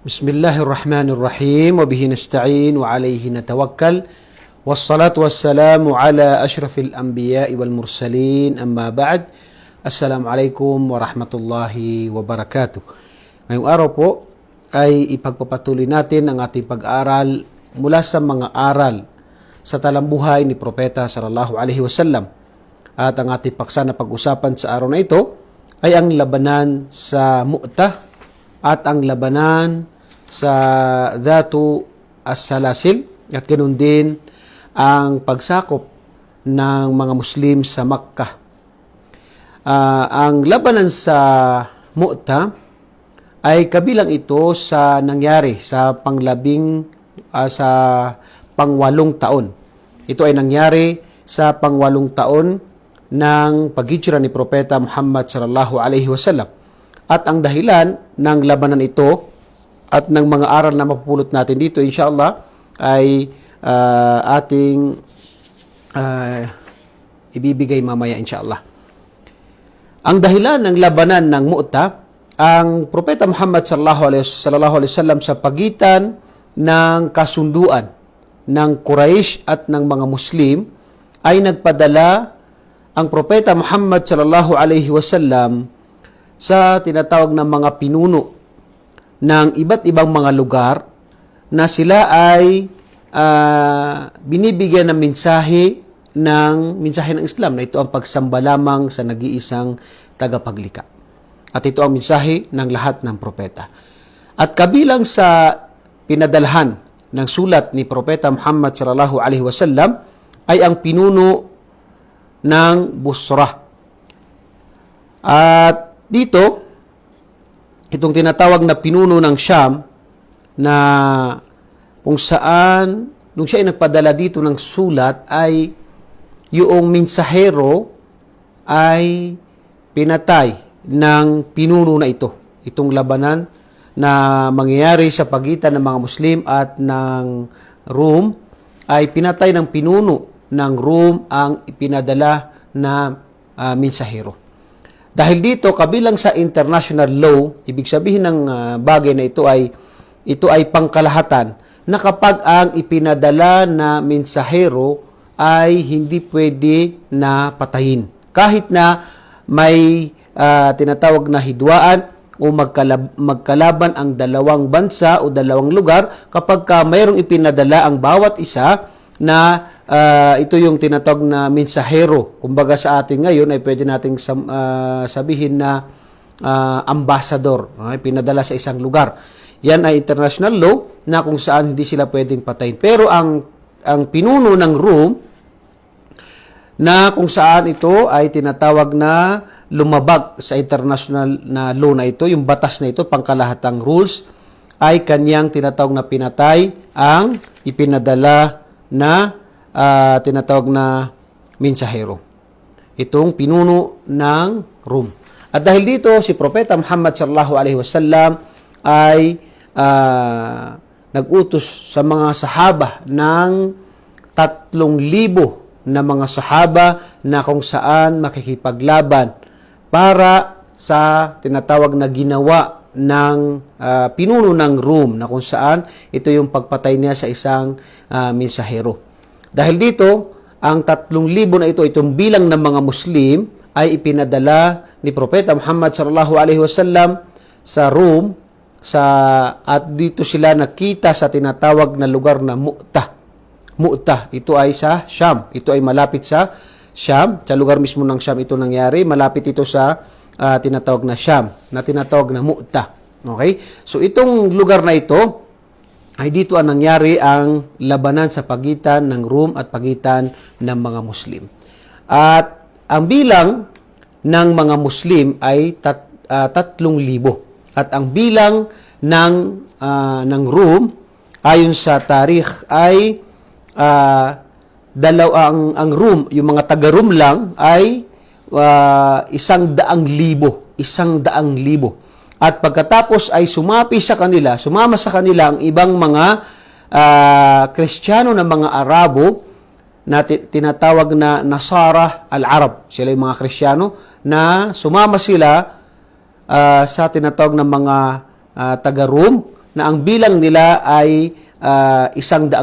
Bismillahirrahmanirrahim wa bihi nasta'in wa alayhi natawakkal wassalatu wassalamu ala ashrafil anbiya'i wal mursalin amma ba'd. Assalamualaikum warahmatullahi wabarakatuh. Ngayong araw po ay ipagpapatuloy natin ang ating pag-aaral mula sa mga aral sa talambuhay ni Propeta sallallahu alaihi wasallam. At ang ating paksa na pag-usapan sa araw na ito ay ang labanan sa Mu'tah at ang labanan sa Dhatu As-Salasil at ganoon din ang pagsakop ng mga Muslim sa Makkah. Ang labanan sa Mu'tah ay kabilang ito sa nangyari sa pangwalong taon. Ito ay nangyari sa pangwalong taon ng paghijra ni Propeta Muhammad sallallahu alaihi wasallam. At ang dahilan ng labanan ito at ng mga aral na mapupulot natin dito, inshallah, ay ating ibibigay mamaya, inshallah. Ang dahilan ng labanan ng Mu'tah, ang Propeta Muhammad sallallahu alaihi wasallam sa pagitan ng kasunduan ng Quraysh at ng mga Muslim ay nagpadala ang Propeta Muhammad sallallahu alaihi wasallam sa tinatawag na mga pinuno ng iba't ibang mga lugar na sila ay binibigyan ng mensahe ng Islam, na ito ang pagsamba lamang sa nag-iisang tagapaglikha. At ito ang mensahe ng lahat ng propeta. At kabilang sa pinadalhan ng sulat ni Propeta Muhammad sallallahu alaihi wasallam ay ang pinuno ng Busra. At dito, itong tinatawag na pinuno ng Sham, na kung saan, nung siya ay nagpadala dito ng sulat, ay yung mensahero ay pinatay ng pinuno na ito. Itong labanan na mangyayari sa pagitan ng mga Muslim at ng Rome, ay pinatay ng pinuno ng Rome ang ipinadala na mensahero. Dahil dito, kabilang sa international law, ibig sabihin ng bagay na ito ay pangkalahatan, na kapag ang ipinadala na mensahero ay hindi pwede na patayin. Kahit na may tinatawag na hidwaan o magkalaban ang dalawang bansa o dalawang lugar, kapag mayroong ipinadala ang bawat isa na ito yung tinatawag na mensahero. Kumbaga sa atin ngayon ay pwede nating sabihin na ambassador, pinadala sa isang lugar. Yan ay international law na kung saan hindi sila pwedeng patayin. Pero ang pinuno ng Rome, na kung saan ito ay tinatawag na lumabag sa international na law na ito, yung batas na ito, pangkalahatang rules, ay kanyang tinatawag na pinatay ang ipinadala na tinatawag na mensahero. Itong pinuno ng Rome. At dahil dito, si Propeta Muhammad sallallahu alaihi wasallam ay nag-utos sa mga sahaba ng 3,000 na mga sahaba na kung saan makikipaglaban para sa tinatawag na ginawa ng pinuno ng Rome, na kung saan ito yung pagpatay niya sa isang mensahero. Dahil dito, ang 3,000 na ito, itong bilang ng mga Muslim, ay ipinadala ni Propeta Muhammad sallallahu alaihi wasallam sa Rome, at dito sila nakita sa tinatawag na lugar na Mu'tah. Mu'tah, ito ay sa Sham. Ito ay malapit sa Sham. Sa lugar mismo ng Sham ito nangyari. Malapit ito sa tinatawag na Sham, na tinatawag na Mu'tah. Okay? So itong lugar na ito, ay dito ang nangyari ang labanan sa pagitan ng Rome at pagitan ng mga Muslim. At ang bilang ng mga Muslim ay 3,000. At ang bilang ng Rome, ayon sa tarikh, ay ang Rome, yung mga taga-Rome lang, ay 100,000. At pagkatapos ay sumama sa kanila ang ibang mga Kristiyano na mga Arabo na tinatawag na Nasara al-Arab. Sila yung mga Kristiyano na sumama sila sa tinatawag ng mga taga-Rome na ang bilang nila ay 100,000.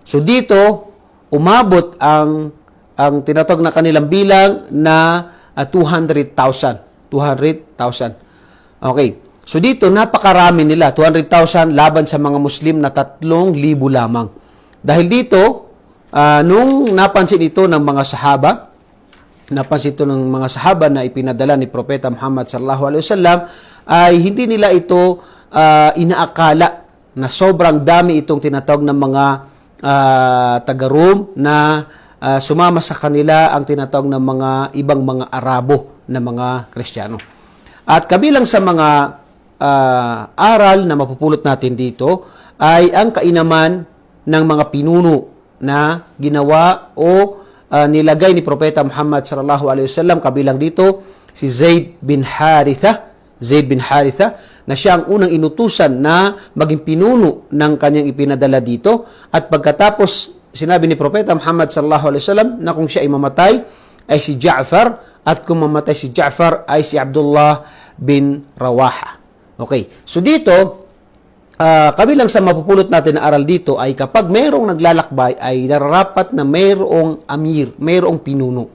So dito, umabot ang tinatawag na kanilang bilang na 200,000. 200,000. Okay. So dito, napakarami nila. 200,000 laban sa mga Muslim na 3,000 lamang. Dahil dito, nung napansin ito ng mga sahaba, na ipinadala ni Propeta Muhammad sallallahu alaihi wasallam, ay hindi nila ito inaakala na sobrang dami itong tinatawag ng mga taga-Rome na sumama sa kanila ang tinatawag ng mga ibang mga Arabo na mga Kristiyano. At kabilang sa mga aral na mapupulot natin dito ay ang kainaman ng mga pinuno na ginawa o nilagay ni Propeta Muhammad sallallahu alaihi wasallam. Kabilang dito si Zaid bin Haritha na siya ang unang inutusan na maging pinuno ng kanyang ipinadala dito. At pagkatapos sinabi ni Propeta Muhammad sallallahu alaihi wasallam na kung siya ay mamatay ay si Ja'far, at kung mamatay si Ja'far ay si Abdullah bin Rawaha. Okay. So dito, kabilang sa mapupulot natin na aral dito ay kapag mayroong naglalakbay ay nararapat na mayroong amir, mayroong pinuno.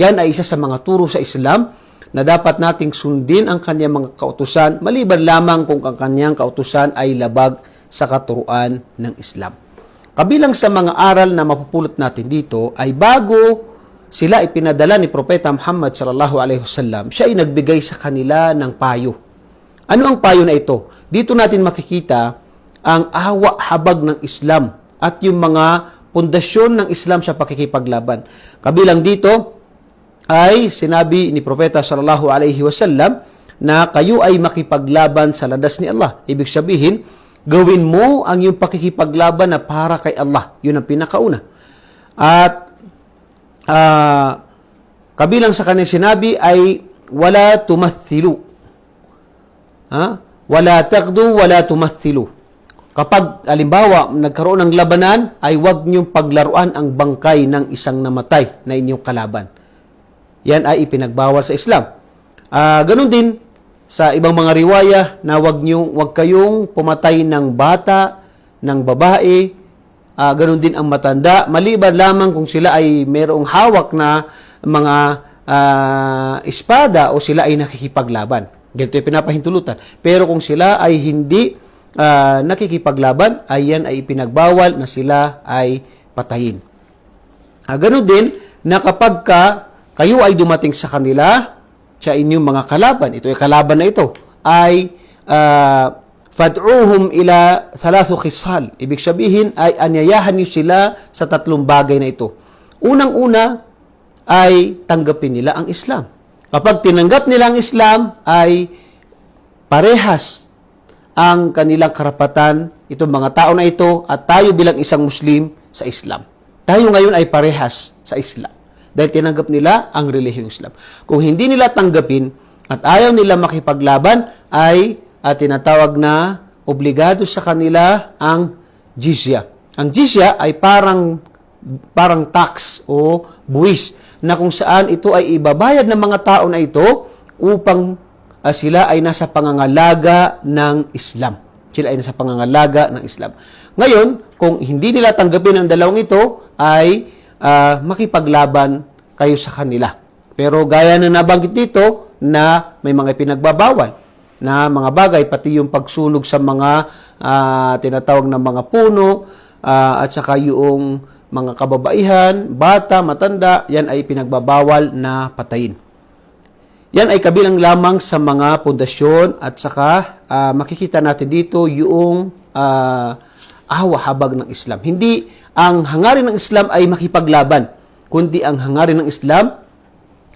Yan ay isa sa mga turo sa Islam na dapat nating sundin ang kanyang mga kautusan, maliban lamang kung ang kanyang kautusan ay labag sa katuruan ng Islam. Kabilang sa mga aral na mapupulot natin dito ay bago sila ipinadala ni Propeta Muhammad sallallahu alaihi wasallam, siya ay nagbigay sa kanila ng payo. Ano ang payo na ito? Dito natin makikita ang awa habag ng Islam at yung mga pundasyon ng Islam sa pakikipaglaban. Kabilang dito ay sinabi ni Propeta sallallahu alaihi wasallam na kayo ay makipaglaban sa landas ni Allah. Ibig sabihin, gawin mo ang iyong pakikipaglaban na para kay Allah. Yun ang pinakauna. At kabilang sa kanyang sinabi ay wala tumathilu. Wala taqdu, wala tumathilu. Kapag, alimbawa, nagkaroon ng labanan, ay huwag niyong paglaruan ang bangkay ng isang namatay na inyong kalaban. Yan ay ipinagbawal sa Islam. Ganun din sa ibang mga riwaya na huwag kayong pumatay ng bata, ng babae, ganun din ang matanda, maliban lamang kung sila ay mayroong hawak na mga espada o sila ay nakikipaglaban. Ganito ay pinapahintulutan. Pero kung sila ay hindi nakikipaglaban, ay yan ay ipinagbawal na sila ay patayin. Ganun din na kapag kayo ay dumating sa kanila, sa inyong mga kalaban, ito ay kalaban na ito, ay fad'uhum ila 3 khisal. Ibig sabihin ay anyayahan niyo sila sa 3 bagay na ito. Unang-una ay tanggapin nila ang Islam. Kapag tinanggap nila ang Islam, ay parehas ang kanilang karapatan, itong mga tao na ito, at tayo bilang isang Muslim sa Islam. Tayo ngayon ay parehas sa Islam. Dahil tinanggap nila ang relihiyong Islam. Kung hindi nila tanggapin at ayaw nila makipaglaban, ay tinatawag na obligado sa kanila ang jizya. Ang jizya ay parang tax o buwis na kung saan ito ay ibabayad ng mga tao na ito upang sila ay nasa pangangalaga ng Islam. Sila ay nasa pangangalaga ng Islam. Ngayon, kung hindi nila tanggapin ang dalawang ito, ay makipaglaban kayo sa kanila. Pero gaya na nabanggit dito na may mga pinagbabawal na mga bagay, pati yung pagsunog sa mga tinatawag na mga puno at saka yung mga kababaihan, bata, matanda, yan ay pinagbabawal na patayin. Yan ay kabilang lamang sa mga pundasyon at saka makikita natin dito yung awa habag ng Islam. Hindi ang hangarin ng Islam ay makipaglaban, kundi ang hangarin ng Islam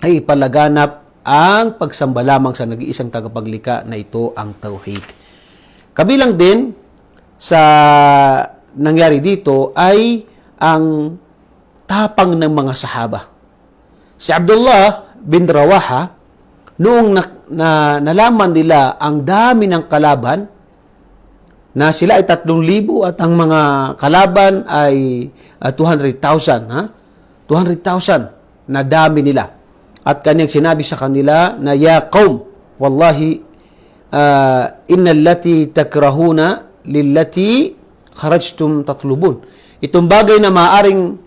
ay ipalaganap ang pagsamba lamang sa nag-iisang tagapaglikha na ito ang Tauhid. Kabilang din sa nangyari dito ay ang tapang ng mga sahaba. Si Abdullah bin Rawaha, noong nalaman nila ang dami ng kalaban, na sila ay 3,000 at ang mga kalaban ay 200,000. 200,000 na dami nila. At kanyang sinabi sa kanila na, ya qaum, wallahi, innal lati takrahuna lillati kharajtum tatlubun. Itong bagay na maaring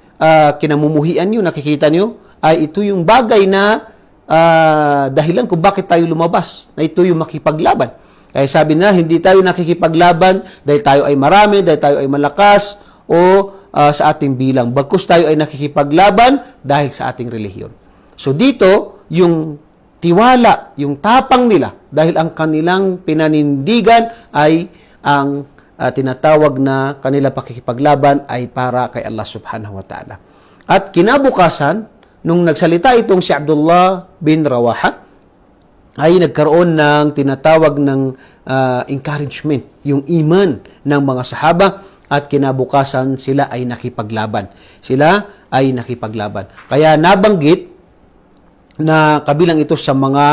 kinamumuhian nyo, nakikita nyo, ay ito yung bagay na dahilan kung bakit tayo lumabas, na ito yung makipaglaban. Kaya sabi na, hindi tayo nakikipaglaban dahil tayo ay marami, dahil tayo ay malakas, o sa ating bilang. Bagkus tayo ay nakikipaglaban dahil sa ating relihiyon. So dito, yung tiwala, yung tapang nila, dahil ang kanilang pinanindigan ay ang tinatawag na kanila pakikipaglaban ay para kay Allah subhanahu wa ta'ala. At kinabukasan, nung nagsalita itong si Abdullah bin Rawaha, ay nagkaroon ng tinatawag ng encouragement, yung iman ng mga sahaba, at kinabukasan sila ay nakipaglaban. Sila ay nakipaglaban. Kaya nabanggit na kabilang ito sa mga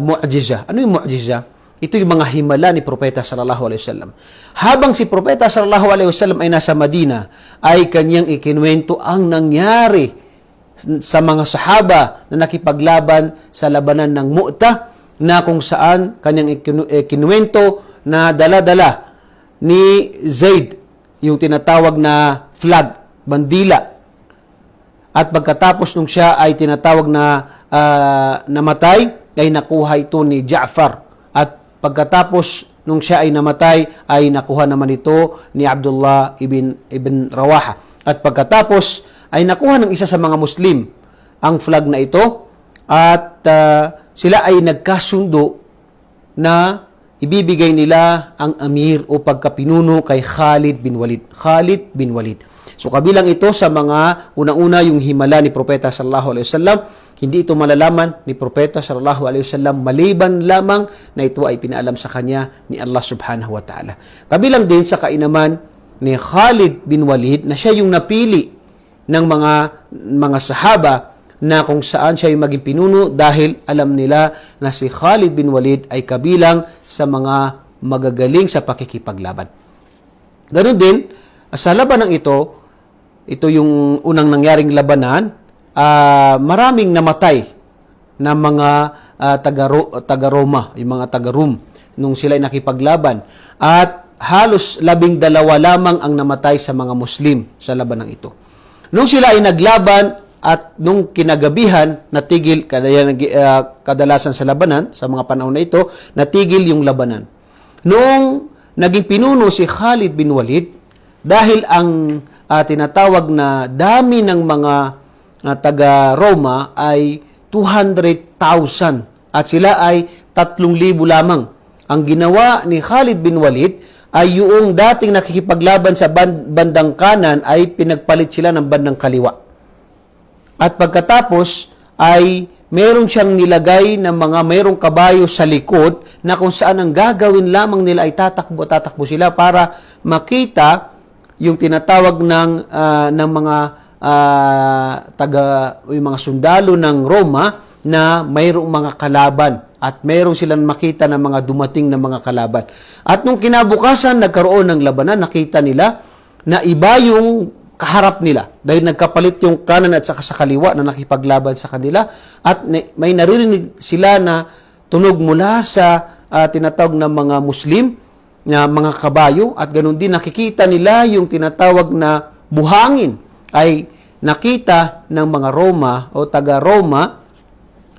mu'jiza. Ano yung mu'jiza? Ito yung mga himala ni Propeta sallallahu alaihi wasallam. Habang si Propeta sallallahu alaihi wasallam ay nasa Madina, ay kanyang ikinuwento ang nangyari sa mga sahaba na nakipaglaban sa labanan ng Mu'tah, na kung saan kanyang ikinuwento na dala-dala ni Zaid yung tinatawag na flag, bandila. At pagkatapos nung siya ay tinatawag na namatay, ay nakuha ito ni Ja'far. At pagkatapos nung siya ay namatay, ay nakuha naman ito ni Abdullah ibn Rawaha. At pagkatapos ay nakuha ng isa sa mga Muslim ang flag na ito, at sila ay nagkasundo na ibibigay nila ang amir o pagkapinuno kay Khalid bin Walid. Khalid bin Walid. So kabilang ito sa mga unang-una yung himala ni Propeta sallallahu alaihi wasallam. Hindi ito malalaman ni Propeta sallallahu alaihi wasallam maliban lamang na ito ay pinaalam sa kanya ni Allah subhanahu wa ta'ala. Kabilang din sa kainaman ni Khalid bin Walid na siya yung napili ng mga sahaba na kung saan siya yung maging pinuno, dahil alam nila na si Khalid bin Walid ay kabilang sa mga magagaling sa pakikipaglaban. Ganon din, sa labanang ito yung unang nangyaring labanan, maraming namatay na mga taga-Roma, yung mga taga-Rum, nung sila ay nakipaglaban. At halos 12 lamang ang namatay sa mga Muslim sa labanang ito. Nung sila ay naglaban, at nung kinagabihan, natigil, kadalasan sa labanan, sa mga panahon na ito, natigil yung labanan. Noong naging pinuno si Khalid bin Walid, dahil ang tinatawag na dami ng mga taga-Roma ay 200,000 at sila ay 3,000 lamang. Ang ginawa ni Khalid bin Walid ay yung dating nakikipaglaban sa bandang kanan ay pinagpalit sila ng bandang kaliwa. At pagkatapos ay meron siyang nilagay ng merong kabayo sa likod na kung saan ang gagawin lamang nila ay tatakbo sila para makita yung tinatawag ng mga yung mga sundalo ng Roma na mayroong mga kalaban at mayroong silang makita ng mga dumating na mga kalaban. At nung kinabukasan nagkaroon ng labanan, nakita nila na iba yung kaharap nila dahil nagkapalit yung kanan at saka sa kaliwa na nakipaglaban sa kanila, at may naririnig sila na tunog mula sa tinatawag na mga Muslim na mga kabayo, at ganoon din nakikita nila yung tinatawag na buhangin ay nakita ng mga Roma o taga-Roma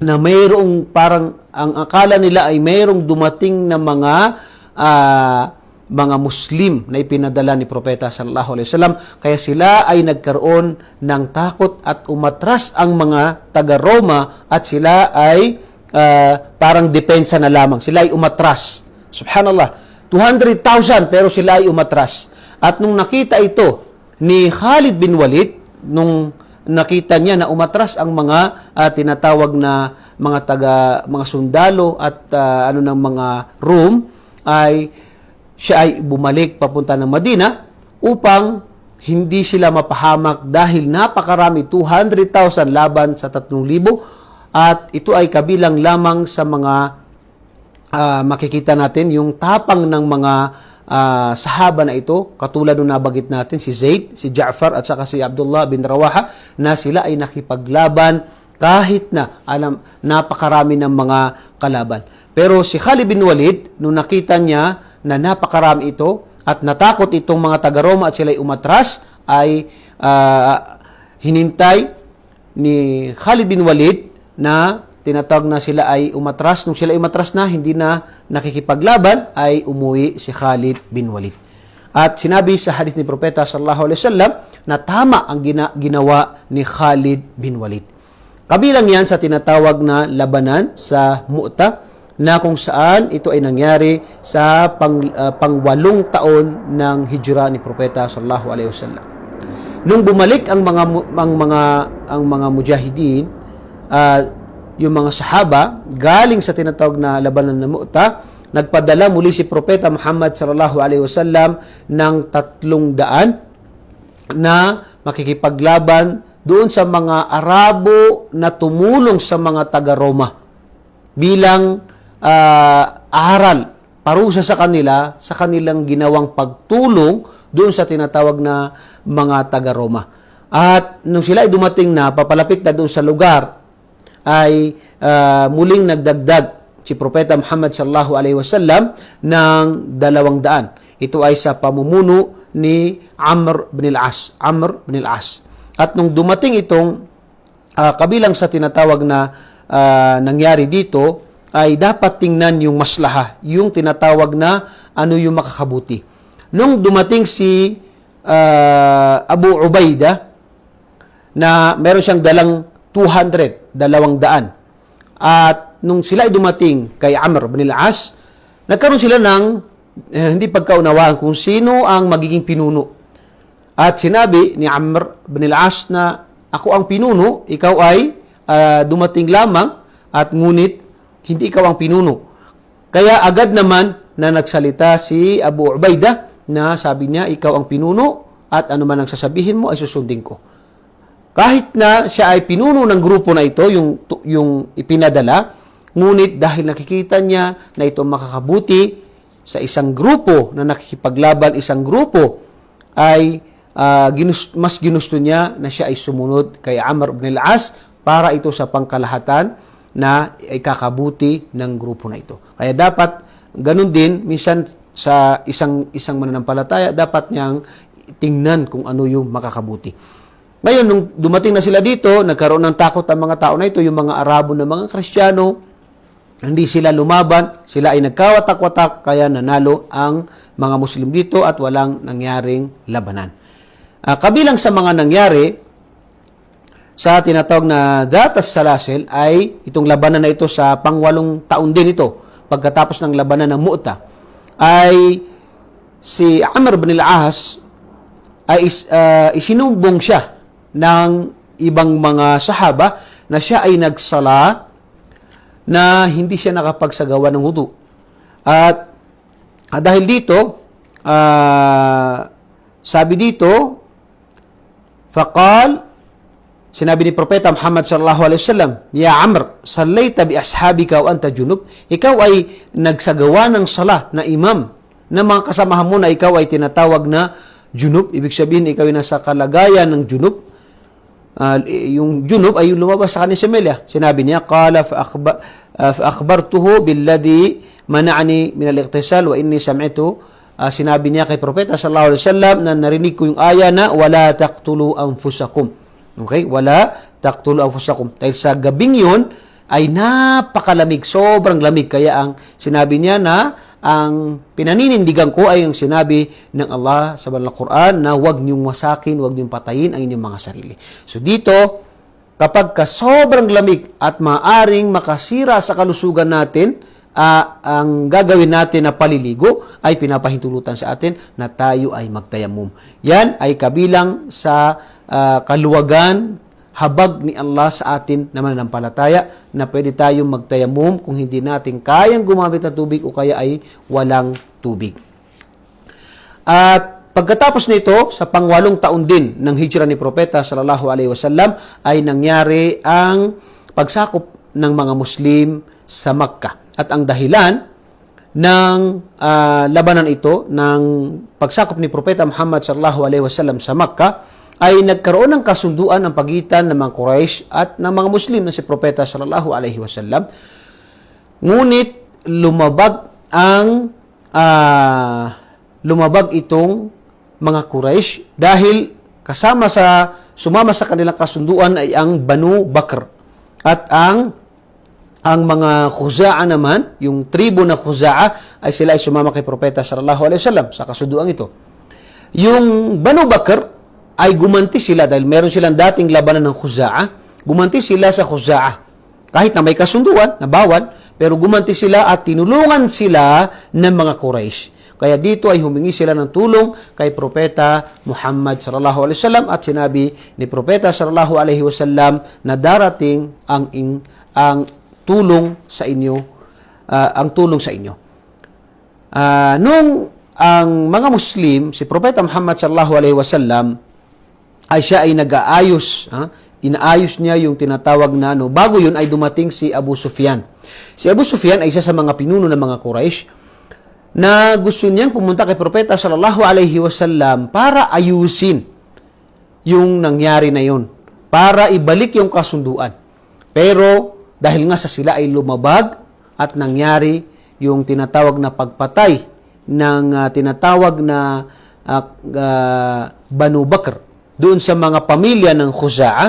na mayroong parang ang akala nila ay mayroong dumating na mga Muslim na ipinadala ni Propeta sallallahu alaihi wasallam, kaya sila ay nagkaroon ng takot at umatras ang mga taga-Roma at sila ay parang depensa na lamang. Sila ay umatras. Subhanallah. 200,000 pero sila ay umatras. At nung nakita ito ni Khalid bin Walid, nung nakita niya na umatras ang mga tinatawag na mga sundalo at ng mga Rum, ay siya ay bumalik papunta ng Madina upang hindi sila mapahamak dahil napakarami, 200,000 laban sa 3,000, at ito ay kabilang lamang sa mga makikita natin yung tapang ng mga sahaba na ito, katulad nung nabagit natin si Zaid, si Ja'far at saka si Abdullah bin Rawaha, na sila ay nakipaglaban kahit na napakarami ng mga kalaban. Pero si Khalid bin Walid, nung nakita niya na napakarami ito at natakot itong mga taga-Roma at sila'y umatras, ay hinintay ni Khalid bin Walid na tinatawag na sila ay umatras. Nung sila ay umatras na, hindi na nakikipaglaban, ay umuwi si Khalid bin Walid. At sinabi sa hadith ni Propeta sallallahu alaihi wasallam na tama ang ginawa ni Khalid bin Walid. Kabilang yan sa tinatawag na labanan sa Mu'ta, na kung saan ito ay nangyari sa pang-8 taon ng hijra ni Propeta sallallahu alaihi wasallam. Nung bumalik ang mga mujahidin, yung mga sahaba galing sa tinatawag na labanan ng Mu'ta, nagpadala muli si Propeta Muhammad sallallahu alaihi wasallam ng 300 na makikipaglaban doon sa mga Arabo na tumulong sa mga taga-Roma bilang aral, parusa sa kanila sa kanilang ginawang pagtulong doon sa tinatawag na mga taga-Roma. At nung sila ay dumating na, papalapit na doon sa lugar, ay muling nagdagdag si Propeta Muhammad sallallahu alaihi wasallam ng 200. Ito ay sa pamumuno ni Amr bin al-As. At nung dumating itong kabilang sa tinatawag na nangyari dito, ay dapat tingnan yung maslaha, yung tinatawag na ano yung makakabuti. Nung dumating si Abu Ubaida, na meron siyang dalang 200. At nung sila ay dumating kay Amr bin al-As, nagkaroon sila ng hindi pagkaunawaan kung sino ang magiging pinuno. At sinabi ni Amr bin al-As na ako ang pinuno, ikaw ay dumating lamang at ngunit hindi ikaw ang pinuno. Kaya agad naman na nagsalita si Abu Ubaida na sabi niya, ikaw ang pinuno at ano man ang sasabihin mo ay susundin ko. Kahit na siya ay pinuno ng grupo na ito, yung ipinadala, ngunit dahil nakikita niya na ito makakabuti sa isang grupo na nakikipaglaban, isang grupo, ay mas ginusto niya na siya ay sumunod kay Amr ibn al-As para ito sa pangkalahatan na ikakabuti ng grupo na ito. Kaya dapat, ganun din, minsan sa isang mananampalataya, dapat niyang tingnan kung ano yung makakabuti. Ngayon, nung dumating na sila dito, nagkaroon ng takot ang mga tao na ito, yung mga Arabo na mga Kristiyano, hindi sila lumaban, sila ay nagkawatak-watak, kaya nanalo ang mga Muslim dito at walang nangyaring labanan. Kabilang sa mga nangyari sa tinatawag na Datas Salasil ay itong labanan na ito sa pang-8 taon din ito, pagkatapos ng labanan ng Mu'ta, ay si Amr bin al-As ay isinumbong siya ng ibang mga sahaba na siya ay nagsala na hindi siya nakapagsagawa ng wudu. At dahil dito, sabi dito, sinabi ni Propeta Muhammad sallallahu alaihi wasallam, Ya Amr, sallaita bi ashabika wa anta junub. Ikaw ay nagsagawa ng sala na imam na mga kasamahan mo na ikaw ay tinatawag na junub. Ibig sabihin, ikaw ay nasa kalagayan ng junub. Yung junub ay yung lumabas sa kanya semilya. Sinabi niya, qala fa akhbartuhu billadhi mana'ani min al-iqtisal wa inni sami'tu. Sinabi niya kay Propeta sallallahu alaihi wasallam na narinig ko yung aya na wala taqtulu anfusakum. Okay? Wala taqtulu anfusakum. Dahil sa gabing yun ay napakalamig, sobrang lamig. Kaya ang sinabi niya na ang pinaninindigan ko ay ang sinabi ng Allah sa Banal Quran na huwag niyong wasakin, huwag niyong patayin ang inyong mga sarili. So dito, kapag sobrang lamig at maaring makasira sa kalusugan natin, ang gagawin natin na paliligo ay pinapahintulutan sa atin na tayo ay magtayamum. Yan ay kabilang sa kaluwagan, habag ni Allah sa atin na mananampalataya na pwede tayong magtayamum kung hindi natin kayang gumamit ng tubig o kaya ay walang tubig. At pagkatapos nito, sa pang-8 taon din ng hijra ni Propeta sallallahu alaihi wasallam ay nangyari ang pagsakop ng mga Muslim sa Makkah. At ang dahilan ng labanan ito, ng pagsakop ni Propeta Muhammad sallallahu alaihi wasallam sa Makkah, ay nagkaroon ng kasunduan ang pagitan ng mga Quraysh at ng mga Muslim na si Propeta sallallahu alaihi wasallam. Ngunit lumabag itong mga Quraysh dahil sumama sa kanilang kasunduan ay ang Banu Bakr at ang mga Khuza'a naman, yung tribo na Khuza'a ay sila ay sumama kay Propeta sallallahu alaihi wasallam sa kasunduan ito. Yung Banu Bakr ay gumanti sila dahil meron silang dating labanan ng Khuza'a. Gumanti sila sa Khuza'a. Kahit na may kasunduan na bawal, pero gumanti sila at tinulungan sila ng mga Quraysh. Kaya dito ay humingi sila ng tulong kay Propeta Muhammad sallallahu alaihi wasallam at sinabi ni Propeta sallallahu alaihi wasallam na darating ang tulong sa inyo, nung ang mga Muslim, si Propeta Muhammad sallallahu alaihi wasallam ay siya ay nag-aayos, inaayos niya yung tinatawag na bago yun ay dumating si Abu Sufyan. Si Abu Sufyan ay isa sa mga pinuno ng mga Quraysh na gusto niyang pumunta kay Propeta sallallahu alaihi wasallam para ayusin yung nangyari na yun, para ibalik yung kasunduan. Pero dahil nga sa sila ay lumabag at nangyari yung tinatawag na pagpatay ng tinatawag na Banu Bakr doon sa mga pamilya ng Khuza'a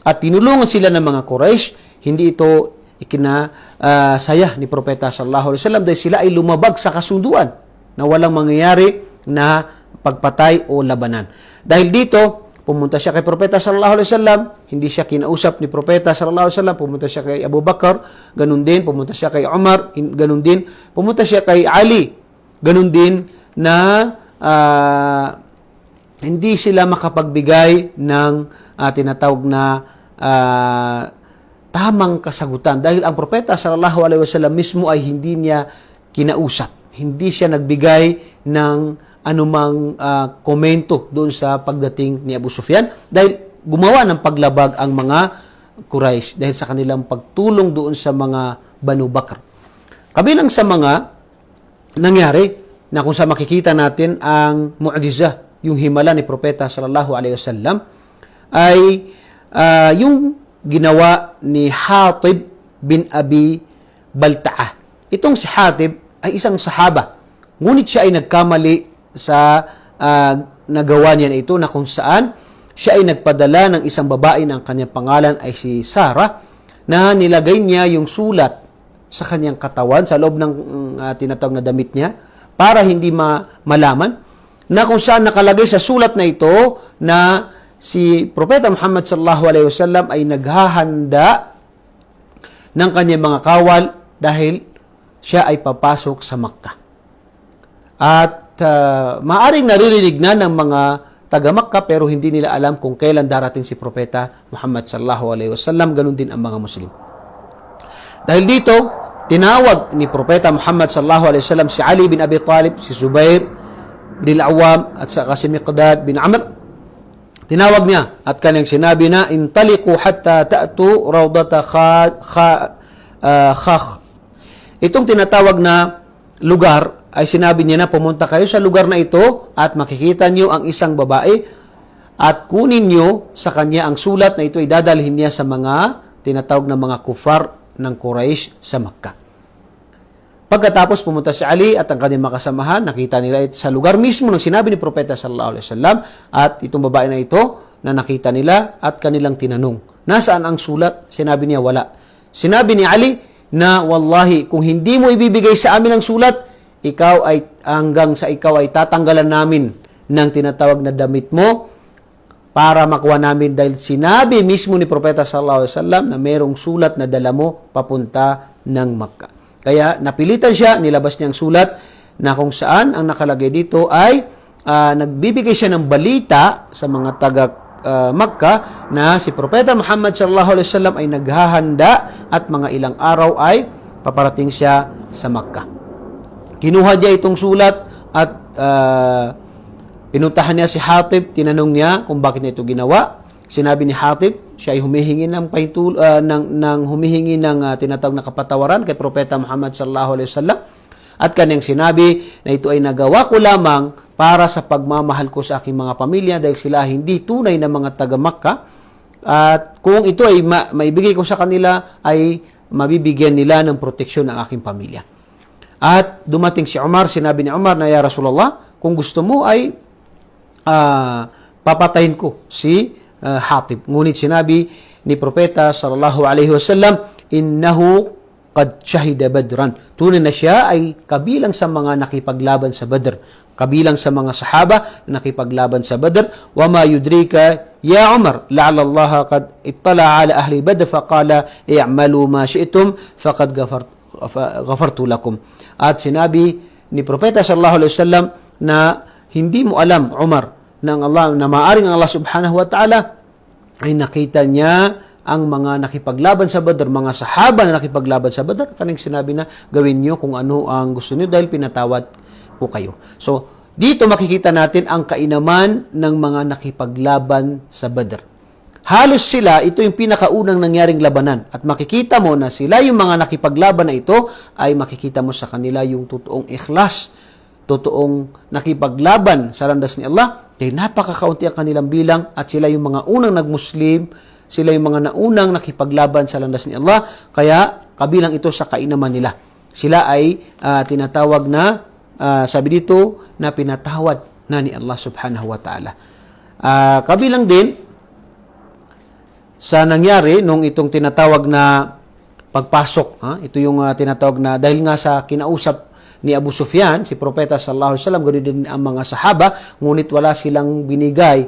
at tinulungan sila ng mga Quraysh, hindi ito ikinasaya ni Propeta sallallahu alaihi wasallam dahil sila ay lumabag sa kasunduan na walang mangyayari na pagpatay o labanan. Dahil dito, pumunta siya kay Propeta sallallahu alaihi wasallam, hindi siya kinausap ni Propeta sallallahu alaihi wasallam, pumunta siya kay Abu Bakar, ganun din, pumunta siya kay Umar, ganun din, pumunta siya kay Ali, ganun din na hindi sila makapagbigay ng tinatawag na tamang kasagutan dahil ang Propeta sallallahu alaihi wasallam mismo ay hindi niya kinausap, hindi siya nagbigay ng anumang komento doon sa pagdating ni Abu Sufyan dahil gumawa ng paglabag ang mga Quraysh dahil sa kanilang pagtulong doon sa mga Banu Bakr. Kabilang sa mga nangyari na kung sa makikita natin ang mu'jizah, yung himala ni Propeta sallallahu alaihi wasallam ay yung ginawa ni Hatib bin Abi Balta'a. Itong si Hatib ay isang sahaba, ngunit siya ay nagkamali sa nagawa niya na ito na kung saan siya ay nagpadala ng isang babae na ang kanyang pangalan ay si Sarah na nilagay niya yung sulat sa kanyang katawan sa loob ng tinatawag na damit niya para hindi malaman na kung saan nakalagay sa sulat na ito na si Propeta Muhammad sallallahu alaihi wasallam ay naghahanda ng kanyang mga kawal dahil siya ay papasok sa Makkah. At maaring naririnig na ng mga taga-Makkah pero hindi nila alam kung kailan darating si Propeta Muhammad sallallahu alaihi wasallam, ganun din ang mga Muslim. Dahil dito, tinawag ni Propeta Muhammad sallallahu alaihi wasallam si Ali bin Abi Talib, si Zubair bin Al-Awwam at saka si Miqdad bin Amr. Tinawag niya at kanyang sinabi na intaliqu hatta ta'tu rawdata khakh. Itong tinatawag na lugar ay sinabi niya na pumunta kayo sa lugar na ito at makikita niyo ang isang babae at kunin niyo sa kanya ang sulat na ito, idadalhin niya sa mga tinatawag na mga kufar ng Quraysh sa Makkah. Pagkatapos pumunta si Ali at ang kanyang mga kasamahan, nakita nila ito sa lugar mismo ng sinabi ni Propeta sallallahu alaihi wasallam at itong babae na ito na nakita nila at kanilang tinanong, nasaan ang sulat? Sinabi niya wala. Sinabi ni Ali na wallahi kung hindi mo ibibigay sa amin ang sulat, ikaw ay tatanggalan namin ng tinatawag na damit mo para makuha namin dahil sinabi mismo ni Propeta sallallahu alaihi wasallam na mayroong sulat na dala mo papunta ng Makkah. Kaya napilitan siya, nilabas niya ang sulat na kung saan ang nakalagay dito ay nagbibigay siya ng balita sa mga taga Makkah na si Propeta Muhammad sallallahu alaihi wasallam ay naghahanda at mga ilang araw ay paparating siya sa Makkah. Kinuha niya itong sulat at pinuntahan niya si Hatib, tinanong niya kung bakit niya ito ginawa. Sinabi ni Hatib, siya ay humihingi ng tinatawag na kapatawaran kay Propeta Muhammad sallallahu alaihi wasallam at kanyang sinabi na ito ay nagawa ko lamang para sa pagmamahal ko sa aking mga pamilya dahil sila hindi tunay na mga taga-Makkah. At kung ito ay maibigay ko sa kanila, ay mabibigyan nila ng proteksyon ng aking pamilya. At dumating si Umar, sinabi ni Umar na, Ya Rasulullah, kung gusto mo ay papatayin ko si Hatib. Ngunit sinabi ni Propeta sallallahu alaihi wasallam, innahu qad shahida Badran. Tunay na siya ay kabilang sa mga nakipaglaban sa Badr. Kabilang sa mga sahaba na nakipaglaban sa Badr. Wa ma yudrika ya Umar, la'alla Allah qad ittala ala ahli Badr faqala i'malu ma syi'tum faqad ghafartu lakum. At sinabi ni Propeta sallallahu alaihi wasallam na hindi mo alam, Umar, na maaring ang Allah subhanahu wa ta'ala ay nakita niya ang mga nakipaglaban sa Badr, mga sahaba na nakipaglaban sa Badr. Kaning sinabi na gawin niyo kung ano ang gusto niyo dahil pinatawad ko kayo. So, dito makikita natin ang kainaman ng mga nakipaglaban sa Badr. Halos sila, ito yung pinakaunang nangyaring labanan. At makikita mo na sila yung mga nakipaglaban na ito, ay makikita mo sa kanila yung totoong ikhlas, totoong nakipaglaban sa landas ni Allah. Dahil napakakaunti ang kanilang bilang at sila yung mga unang nagmuslim, sila yung mga naunang nakipaglaban sa landas ni Allah. Kaya kabilang ito sa kainaman nila. Sila ay tinatawag na, sabi dito, na pinatawad na ni Allah subhanahu wa ta'ala. Kabilang din sa nangyari nung itong tinatawag na pagpasok. Ito yung tinatawag na, dahil nga sa kinausap ni Abu Sufyan, si Propeta sallallahu alaihi wasallam, ganoon din ang mga sahaba, ngunit wala silang binigay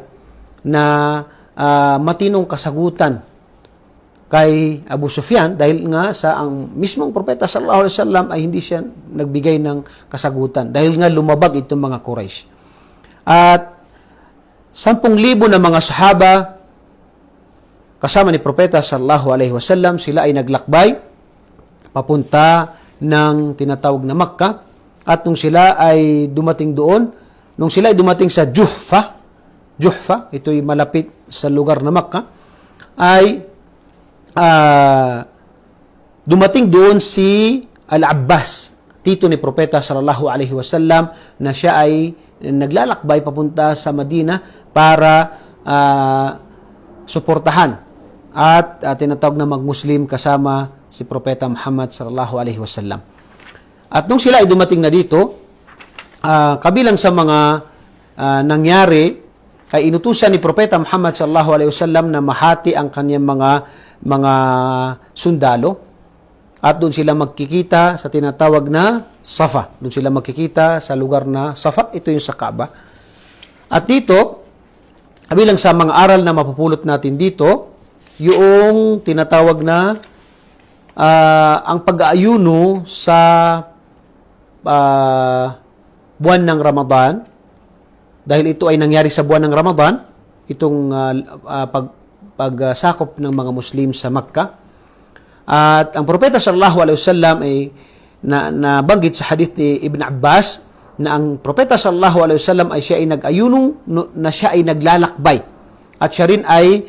na matinong kasagutan kay Abu Sufyan dahil nga sa ang mismong Propeta sallallahu alaihi wasallam ay hindi siya nagbigay ng kasagutan dahil nga lumabag itong mga Quraysh. At 10,000 na mga sahaba kasama ni Propeta sallallahu alaihi wasallam, sila ay naglakbay papunta ng tinatawag na Makkah. At nung sila ay dumating doon, nung sila ay dumating sa Juhfa, ito'y malapit sa lugar na Makkah, ay dumating doon si Al-Abbas, tito ni Propeta sallallahu alaihi wasallam, na siya ay naglalakbay papunta sa Madina para suportahan at tinatawag na mag-Muslim kasama si Propeta Muhammad sallallahu alaihi wasallam. At nung sila ay dumating na dito, kabilang sa mga nangyari, ay inutusan ni Propeta Muhammad sallallahu alaihi wasallam na mahati ang kanyang mga sundalo. At doon sila magkikita sa tinatawag na Safa. Doon sila magkikita sa lugar na Safa. Ito yung sa Kaaba. At dito, kabilang sa mga aral na mapupulot natin dito, yung tinatawag na ang pag-aayuno sa buwan ng Ramadan, dahil ito ay nangyari sa buwan ng Ramadan, itong pagsakop ng mga Muslim sa Makkah. At ang Propeta sallallahu alaihi wasallam ay nabanggit sa hadith ni Ibn Abbas na ang Propeta sallallahu alaihi wasallam ay siya ay nag-ayuno, na siya ay naglalakbay. At siya rin ay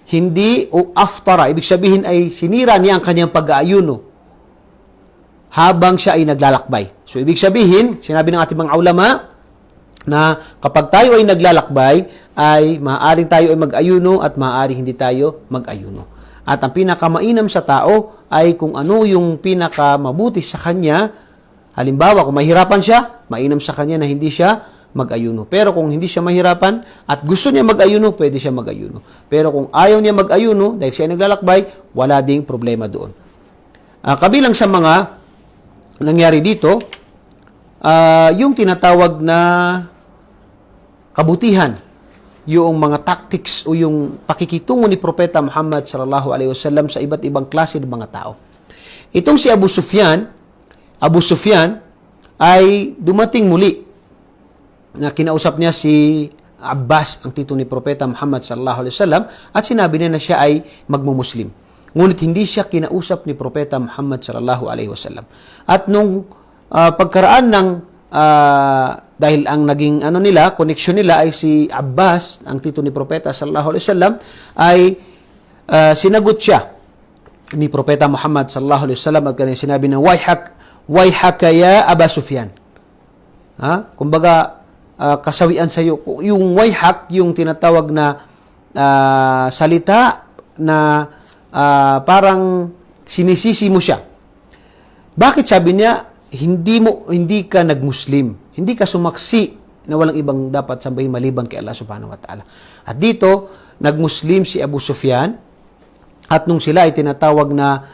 hindi o aftara, ibig sabihin ay sinira niya ang kanyang pag-aayuno habang siya ay naglalakbay. So, ibig sabihin, sinabi ng ating mga ulama na kapag tayo ay naglalakbay, ay maaaring tayo ay mag-ayuno at maaaring hindi tayo mag-ayuno. At ang pinakamainam sa tao ay kung ano yung pinakamabuti sa kanya. Halimbawa, kung mahirapan siya, mainam sa kanya na hindi siya mag-ayuno. Pero kung hindi siya mahirapan at gusto niya mag-ayuno, pwede siya mag-ayuno. Pero kung ayaw niya mag-ayuno, dahil siya ay naglalakbay, wala ding problema doon. Kabilang sa mga nangyari dito, yung tinatawag na kabutihan, yung mga tactics o yung pakikitungo ni Propeta Muhammad sallallahu alaihi wasallam sa iba't ibang klase ng mga tao. Itong si Abu Sufyan ay dumating muli na kinausap niya si Abbas, ang tito ni Propeta Muhammad sallallahu alaihi wasallam, at sinabi niya na siya ay magmumuslim. Ngunit hindi siya kinausap ni Propeta Muhammad sallallahu alaihi wasallam. At nung pagkaraan ng dahil ang naging connection nila ay si Abbas, ang tito ni Propeta sallallahu alaihi wasallam, ay sinagot siya ni Propeta Muhammad sallallahu alaihi wasallam at kanya sinabi na wayhaka ya Aba Sufyan. Kumbaga, kasawian sa iyo. Yung wayhak, yung tinatawag na salita na parang sinisisi mo siya. Bakit sabi niya, hindi ka nagmuslim, hindi ka sumaksi na walang ibang dapat sambahin maliban kay Allah subhanahu wa ta'ala. At dito, nagmuslim si Abu Sufyan, at nung sila ay tinatawag na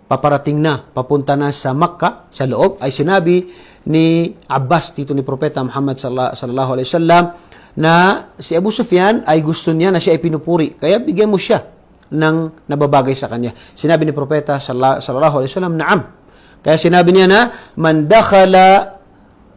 paparating na, papunta na sa Makkah, sa loob, ay sinabi ni Abbas, dito ni Propeta Muhammad sallallahu alaihi wasallam, na si Abu Sufyan ay gusto niya na siya ay pinupuri. Kaya bigyan mo siya ng nababagay sa kanya. Sinabi ni Propeta sallallahu alaihi wasallam, na'am. Kaya sinabi niya na, man dakhala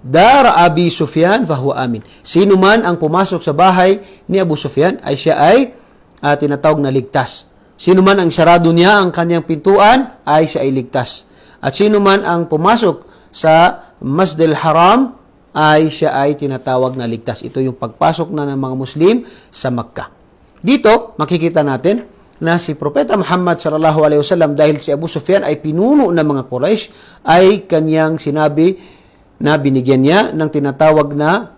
dar Abi Sufyan fahuwa amin. Sino man ang pumasok sa bahay ni Abu Sufyan ay siya ay tinatawag na ligtas. Sino man ang sarado niya ang kanyang pintuan ay siya ay ligtas. At sino man ang pumasok sa Masjidil Haram ay siya ay tinatawag na ligtas. Ito yung pagpasok na ng mga Muslim sa Makkah. Dito, makikita natin na si Propeta Muhammad sallallahu alaihi wasallam, dahil si Abu Sufyan ay pinuno ng mga Quraysh, ay kanyang sinabi na binigyan niya ng tinatawag na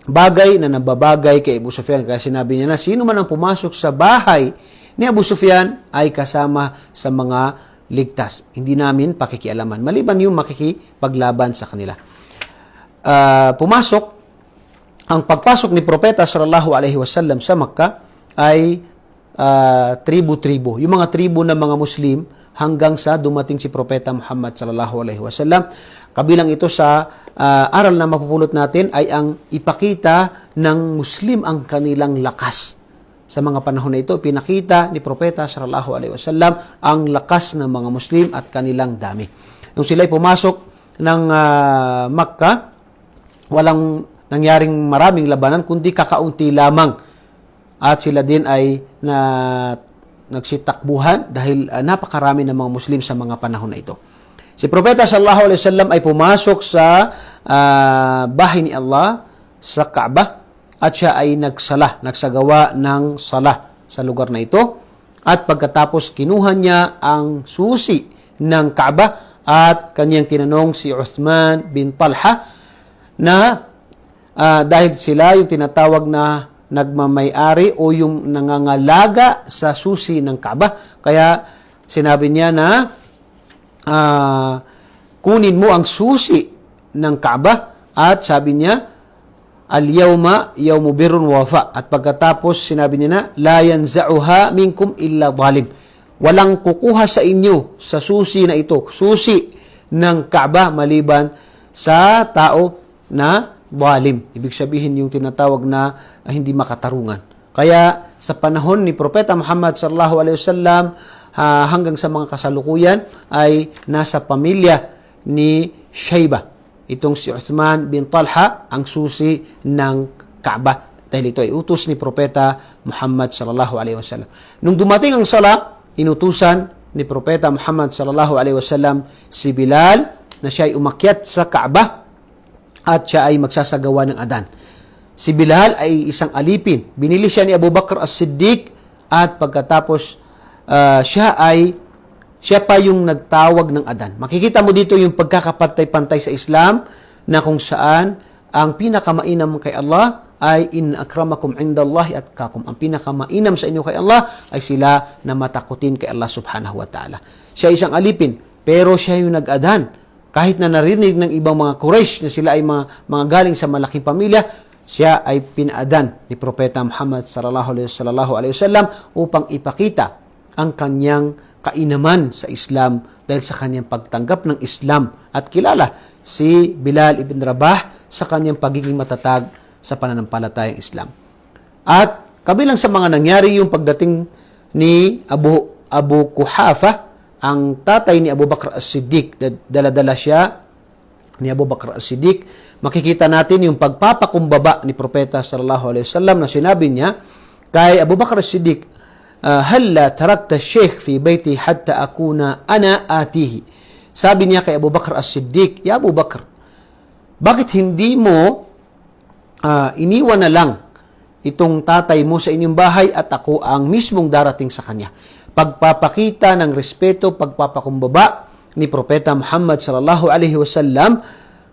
bagay na nababagay kay Abu Sufyan. Kaya sinabi niya na sino man ang pumasok sa bahay ni Abu Sufyan ay kasama sa mga ligtas. Hindi namin pakikialaman. Maliban yung makikipaglaban sa kanila. Ang pagpasok ni Propeta sallallahu alaihi wasallam sa Makkah ay tribu-tribu. Yung mga tribu ng mga Muslim hanggang sa dumating si Propeta Muhammad sallallahu alaihi wasallam. Kabilang ito sa aral na mapupulot natin ay ang ipakita ng Muslim ang kanilang lakas. Sa mga panahon na ito, pinakita ni Propeta sallallahu alaihi wasallam ang lakas ng mga Muslim at kanilang dami. Nung sila'y pumasok ng Makkah, walang nangyaring maraming labanan, kundi kakaunti lamang. At sila din ay nagsitakbuhan dahil napakarami ng mga Muslim sa mga panahon na ito. Si Propeta sallallahu alaihi wasallam ay pumasok sa bahay ni Allah sa Kaaba at siya ay nagsagawa ng salah sa lugar na ito. At pagkatapos kinuha niya ang susi ng Kaaba at kanyang tinanong si Uthman bin Talha na dahil sila yung tinatawag na nagmamay-ari o yung nangangalaga sa susi ng Kaaba. Kaya sinabi niya na kunin mo ang susi ng Kaaba at sabi niya, al-yawma yawmu birrun wafa. At pagkatapos sinabi niya na, la yanza'uha minkum illa zalim. Walang kukuha sa inyo sa susi na ito, susi ng Kaaba, maliban sa tao na zalim. Ibig sabihin yung tinatawag na hindi makatarungan. Kaya sa panahon ni Propeta Muhammad sallallahu alaihi wasallam hanggang sa mga kasalukuyan ay nasa pamilya ni Shaybah. Itong si Uthman bin Talha ang susi ng Kaaba dahil ito ay utos ni Propeta Muhammad sallallahu alaihi wasallam. Nung dumating ang sala, inutusan ni Propeta Muhammad sallallahu alaihi wasallam si Bilal na siya ay umakyat sa Kaaba at siya ay magsasagawa ng adan. Si Bilal ay isang alipin. Binili siya ni Abu Bakr as-Siddiq at pagkatapos siya pa yung nagtawag ng adan. Makikita mo dito yung pagkakapantay-pantay sa Islam na kung saan ang pinakamainam kay Allah ay in akramakum indallahi atqakum. Ang pinakamainam sa inyo kay Allah ay sila na matakutin kay Allah subhanahu wa ta'ala. Siya isang alipin, pero siya yung nag-adan. Kahit na narinig ng ibang mga Quraysh na sila ay mga galing sa malaking pamilya, siya ay pinaadan ni Propeta Muhammad sallallahu alaihi wasallam upang ipakita ang kanyang kainaman sa Islam dahil sa kanyang pagtanggap ng Islam at kilala si Bilal ibn Rabah sa kanyang pagiging matatag sa pananampalatayang Islam. At kabilang sa mga nangyari yung pagdating ni Abu Quhafa, ang tatay ni Abu Bakr as-Siddiq, dala-dala siya ni Abu Bakr as-Siddiq. Makikita natin yung pagpapakumbaba ni Propeta sallallahu alaihi wasallam na sinabi niya kay Abu Bakr as-Siddiq, halla tarakta syekh fi bayti hatta akuna ana atihi. Sabi niya kay Abu Bakr as-Siddiq, ya Abu Bakr, bakit hindi mo iniwan na lang itong tatay mo sa inyong bahay at ako ang mismong darating sa kanya? Pagpapakita ng respeto, pagpapakumbaba ni Propeta Muhammad sallallahu alaihi wasallam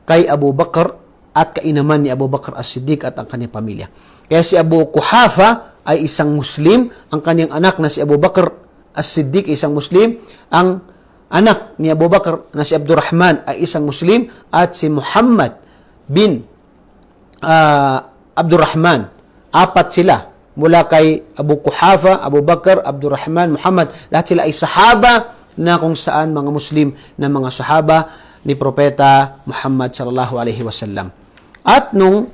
kay Abu Bakr at kainaman ni Abu Bakr as-Siddiq at ang kanyang pamilya. Kaya si Abu Quhafa ay isang Muslim, ang kanyang anak na si Abu Bakr as-Siddiq ay isang Muslim, ang anak ni Abu Bakr na si Abdurrahman ay isang Muslim, at si Muhammad bin Abdurrahman, apat sila mula kay Abu Quhafa, Abu Bakr, Abdurrahman, Muhammad, lahat sila ay sahaba na kung saan mga Muslim na mga sahaba ni Propeta Muhammad sallallahu alaihi wasallam. At nung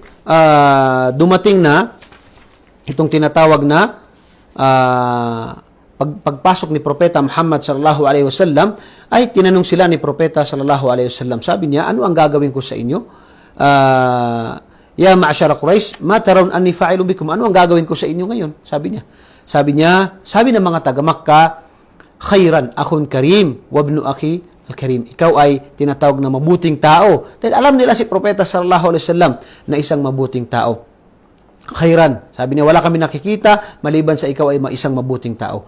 dumating na itong tinatawag na pagpasok ni Propeta Muhammad sallallahu alaihi wasallam, ay tinanong sila ni Propeta sallallahu alaihi wasallam. Sabi niya, ano ang gagawin ko sa inyo? Ya ma'ashara Quraysh, ma tarawun anni fa'ilu bikum? Ano ang gagawin ko sa inyo ngayon? Sabi niya, sabi ng mga taga Makkah, khairan akhun karim wabnu akhi al-karim. Ikaw ay tinatawag na mabuting tao. Dahil alam nila si Propeta sallallahu alaihi wasallam na isang mabuting tao. Khairan. Sabi niya, wala kami nakikita maliban sa ikaw ay isang mabuting tao.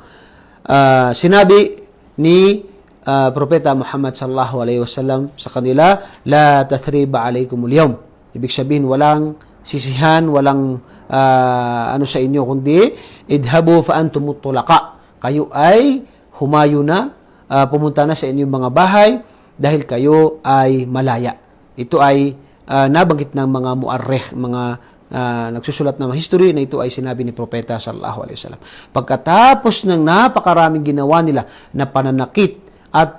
Sinabi ni Propeta Muhammad sallallahu alaihi wasallam sa kanila, la tathriba alaykumul yawm. Ibig sabihin, walang sisihan, walang ano sa inyo, kundi idhabu fa antumut tulaqa. Kayo ay humayo na, pumunta na sa inyong mga bahay dahil kayo ay malaya. Ito ay nabanggit ng mga muarrikh, mga nagsusulat ng history, na ito ay sinabi ni Propeta sallallahu alaihi wasallam. Pagkatapos ng napakaraming ginawa nila na pananakit at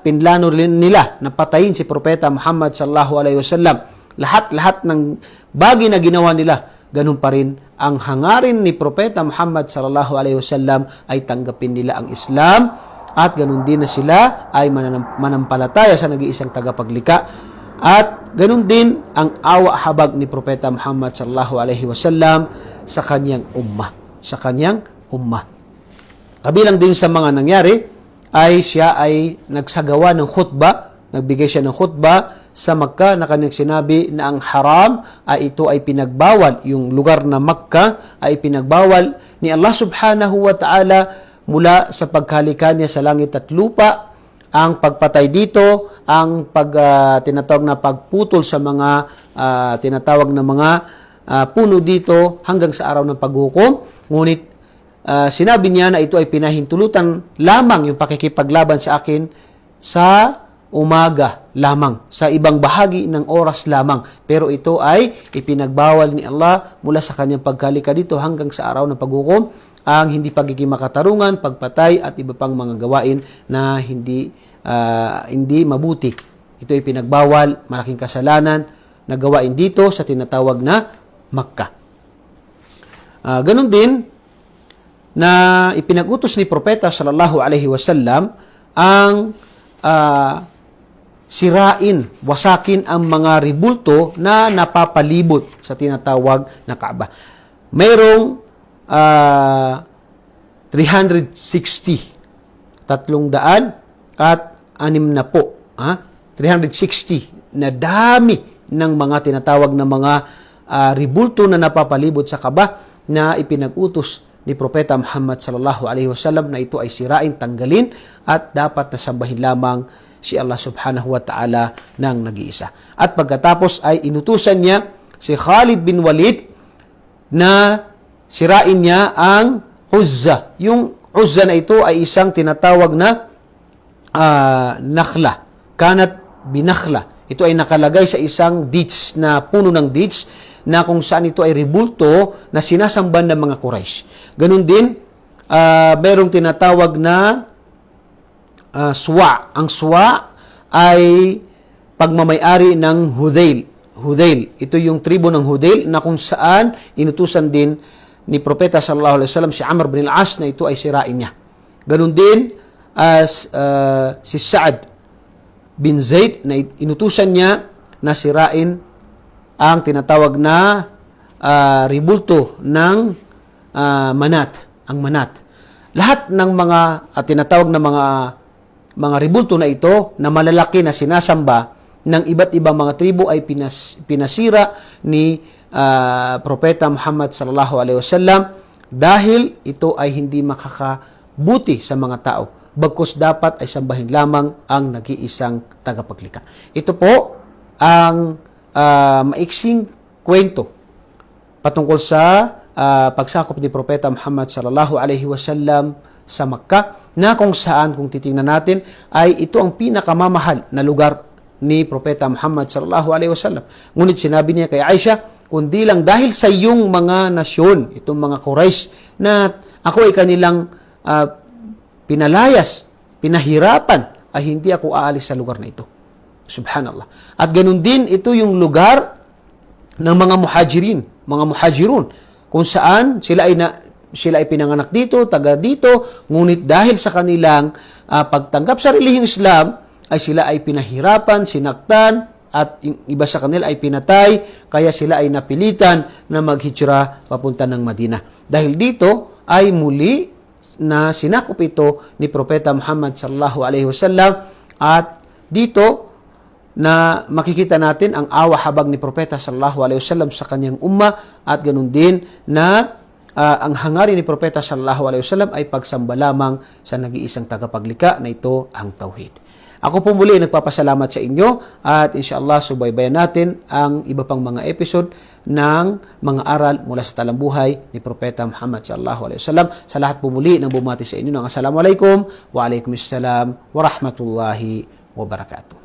pinlano nila na patayin si Propeta Muhammad sallallahu alaihi wasallam, lahat ng bagay na ginawa nila, ganun pa rin ang hangarin ni Propeta Muhammad sallallahu alaihi wasallam ay tanggapin nila ang Islam, at ganun din na sila ay manampalataya sa nag-iisang tagapaglikha. At ganun din ang awa habag ni Propeta Muhammad sallallahu alaihi wasallam sa kanyang ummah. Kabilang din sa mga nangyari ay siya ay nagsagawa ng khutbah, nagbigay siya ng khutbah sa Makkah na kanyang sinabi na ang haram ay ito ay pinagbawal, yung lugar na Makkah ay pinagbawal ni Allah subhanahu wa ta'ala mula sa pagkhalika niya sa langit at lupa. Ang pagpatay dito, ang tinatawag na pagputol sa mga tinatawag na mga puno dito hanggang sa araw ng paghukom. Ngunit sinabi niya na ito ay pinahintulutan lamang, yung pakikipaglaban sa akin, sa umaga lamang, sa ibang bahagi ng oras lamang. Pero ito ay ipinagbawal ni Allah mula sa kanyang pagkalika dito hanggang sa araw ng paghukom, ang hindi pagiging makatarungan, pagpatay at iba pang mga gawain na hindi mabuti. Ito ay pinagbawal, malaking kasalanan na gawain dito sa tinatawag na Makkah. Ganon din na ipinag-utos ni Propeta sallallahu alaihi wasallam ang sirain, wasakin ang mga ribulto na napapalibot sa tinatawag na Kaaba. Mayroong 360 na dami ng mga tinatawag na mga ribulto na napapalibot sa Kaaba na ipinag-utos ni Propeta Muhammad sallallahu alaihi wasallam na ito ay sirain, tanggalin, at dapat nasambahin lamang si Allah subhanahu wa ta'ala ng nag-iisa. At pagkatapos ay inutusan niya si Khalid bin Walid na sirain niya ang Uzza. Yung Uzza na ito ay isang tinatawag na nakhla. Kanat binakhla. Ito ay nakalagay sa isang dates, na puno ng dates, na kung saan ito ay ribulto na sinasamban ng mga Quraysh. Ganun din, merong tinatawag na Suwa. Ang Suwa ay pagmamayari ng Hudayl. Ito yung tribo ng Hudayl na kung saan inutusan din ni Propeta sallallahu alaihi wasallam si Amr bin al-As na ito ay sirain niya. Ganun din as si Sa'ad bin Zaid na inutusan niya na sirain ang tinatawag na ribulto ng Manat, ang Manat. Lahat ng mga tinatawag na mga ribulto na ito na malalaki na sinasamba ng iba't ibang mga tribo ay pinasira ni Propeta Muhammad sallallahu alaihi wasallam dahil ito ay hindi makakabuti sa mga tao. Bagkus dapat ay sambahin lamang ang nag-iisang tagapaglikha. Ito po ang maiksing kwento patungkol sa pagsakop ni Propeta Muhammad sallallahu alaihi wasallam sa Makkah, na kung saan, kung titingnan natin, ay ito ang pinakamamahal na lugar ni Propeta Muhammad sallallahu alaihi wasallam. Ngunit sinabi niya kay Aisha, kundi lang dahil sa iyong mga nasyon, itong mga Quraysh, na ako ay kanilang pinahirapan, ay hindi ako aalis sa lugar na ito. Subhanallah. At ganun din, ito yung lugar ng mga muhajirun, kung saan sila ay pinanganak dito, taga dito, ngunit dahil sa kanilang pagtanggap sa relihiyong Islam, ay sila ay pinahirapan, sinaktan, at yung iba sa kanila ay pinatay, kaya sila ay napilitan na maghijra papunta ng Madina. Dahil dito ay muli na sinakop ito ni Propeta Muhammad sallallahu alaihi wasallam, at dito na makikita natin ang awa habag ni Propeta sallallahu alaihi wasallam sa kanyang umma, at ganun din na ang hangarin ni Propeta sallallahu alaihi wasallam ay pagsamba lamang sa nag-iisang tagapaglikha, na ito ang tauhid. Ako po muli nagpapasalamat sa inyo, at inshallah subaybayan natin ang iba pang mga episode ng mga aral mula sa talambuhay ni Propeta Muhammad sallallahu alaihi wasallam. Sa lahat po muli nang bumati sa inyo ng assalamualaikum wa alaikumussalam wa rahmatullahi wa barakatuh.